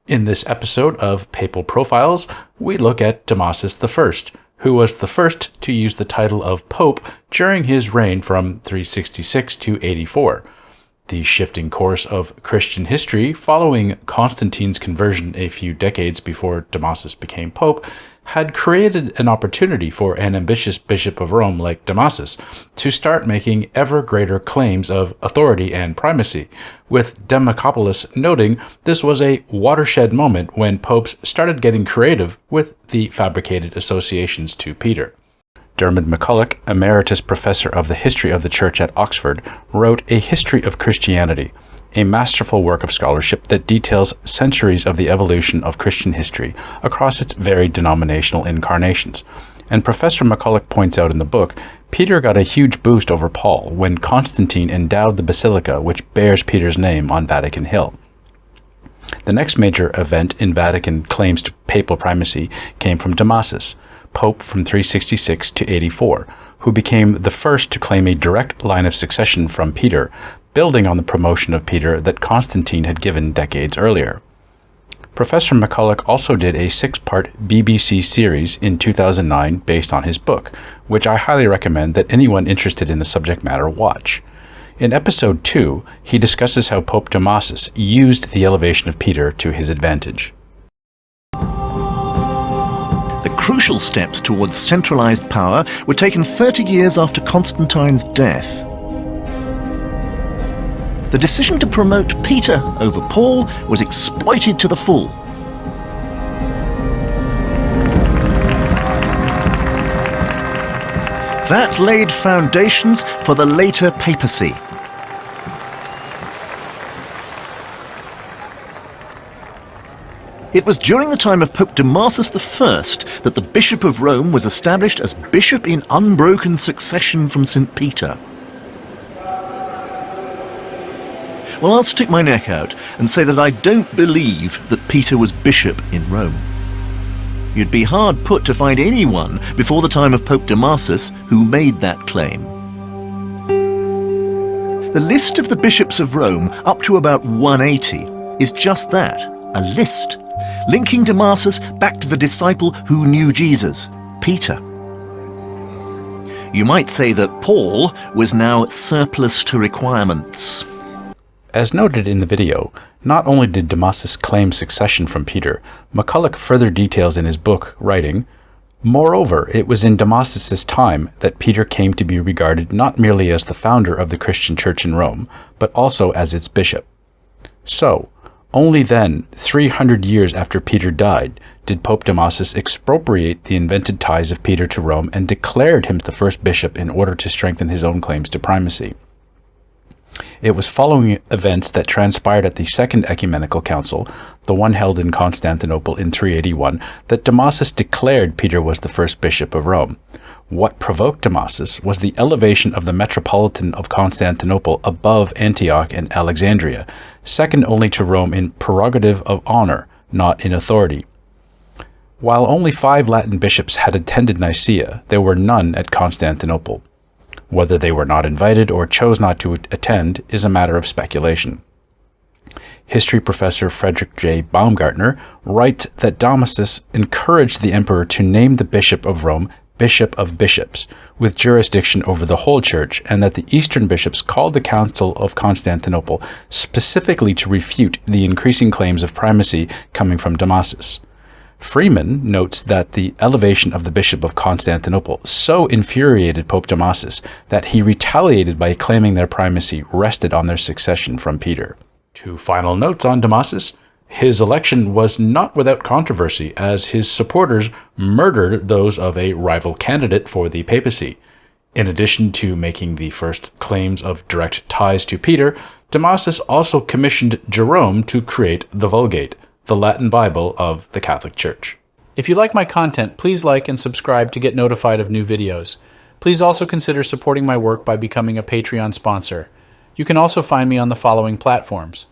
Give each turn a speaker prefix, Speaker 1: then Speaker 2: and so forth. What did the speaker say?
Speaker 1: In this episode of Papal Profiles, we look at Damasus I, who was the first to use the title of Pope during his reign from 366 to 84. The shifting course of Christian history following Constantine's conversion a few decades before Damasus became Pope had created an opportunity for an ambitious bishop of Rome like Damasus to start making ever greater claims of authority and primacy, with Democopoulos noting this was a watershed moment when popes started getting creative with the fabricated associations to Peter. Dermot McCulloch, emeritus professor of the history of the Church at Oxford, wrote A History of Christianity, a masterful work of scholarship that details centuries of the evolution of Christian history across its varied denominational incarnations. And Professor McCulloch points out in the book, Peter got a huge boost over Paul when Constantine endowed the basilica which bears Peter's name on Vatican Hill. The next major event in Vatican claims to papal primacy came from Damasus, Pope from 366 to 84, who became the first to claim a direct line of succession from Peter, building on the promotion of Peter that Constantine had given decades earlier. Professor McCulloch also did a 6-part BBC series in 2009 based on his book, which I highly recommend that anyone interested in the subject matter watch. In episode 2, he discusses how Pope Damasus used the elevation of Peter to his advantage.
Speaker 2: The crucial steps towards centralized power were taken 30 years after Constantine's death. The decision to promote Peter over Paul was exploited to the full. That laid foundations for the later papacy. It was during the time of Pope Damasus I that the Bishop of Rome was established as bishop in unbroken succession from St. Peter. Well, I'll stick my neck out and say that I don't believe that Peter was bishop in Rome. You'd be hard put to find anyone before the time of Pope Damasus who made that claim. The list of the bishops of Rome up to about 180 is just that, a list, linking Damasus back to the disciple who knew Jesus, Peter. You might say that Paul was now surplus to requirements.
Speaker 1: As noted in the video, not only did Damasus claim succession from Peter, McCulloch further details in his book, writing, "Moreover, it was in Damasus's time that Peter came to be regarded not merely as the founder of the Christian Church in Rome, but also as its bishop. So, only then, 300 years after Peter died, did Pope Damasus expropriate the invented ties of Peter to Rome and declared him the first bishop in order to strengthen his own claims to primacy. It was following events that transpired at the Second Ecumenical Council, the one held in Constantinople in 381, that Damasus declared Peter was the first bishop of Rome. What provoked Damasus was the elevation of the Metropolitan of Constantinople above Antioch and Alexandria, second only to Rome in prerogative of honor, not in authority. While only 5 Latin bishops had attended Nicaea, there were none at Constantinople. Whether they were not invited or chose not to attend is a matter of speculation. History professor Frederick J. Baumgartner writes that Damasus encouraged the emperor to name the bishop of Rome Bishop of Bishops, with jurisdiction over the whole church, and that the eastern bishops called the Council of Constantinople specifically to refute the increasing claims of primacy coming from Damasus. Freeman notes that the elevation of the Bishop of Constantinople so infuriated Pope Damasus that he retaliated by claiming their primacy rested on their succession from Peter. 2 final notes on Damasus. His election was not without controversy, as his supporters murdered those of a rival candidate for the papacy. In addition to making the first claims of direct ties to Peter, Damasus also commissioned Jerome to create the Vulgate, the Latin Bible of the Catholic Church.
Speaker 3: If you like my content, please like and subscribe to get notified of new videos. Please also consider supporting my work by becoming a Patreon sponsor. You can also find me on the following platforms: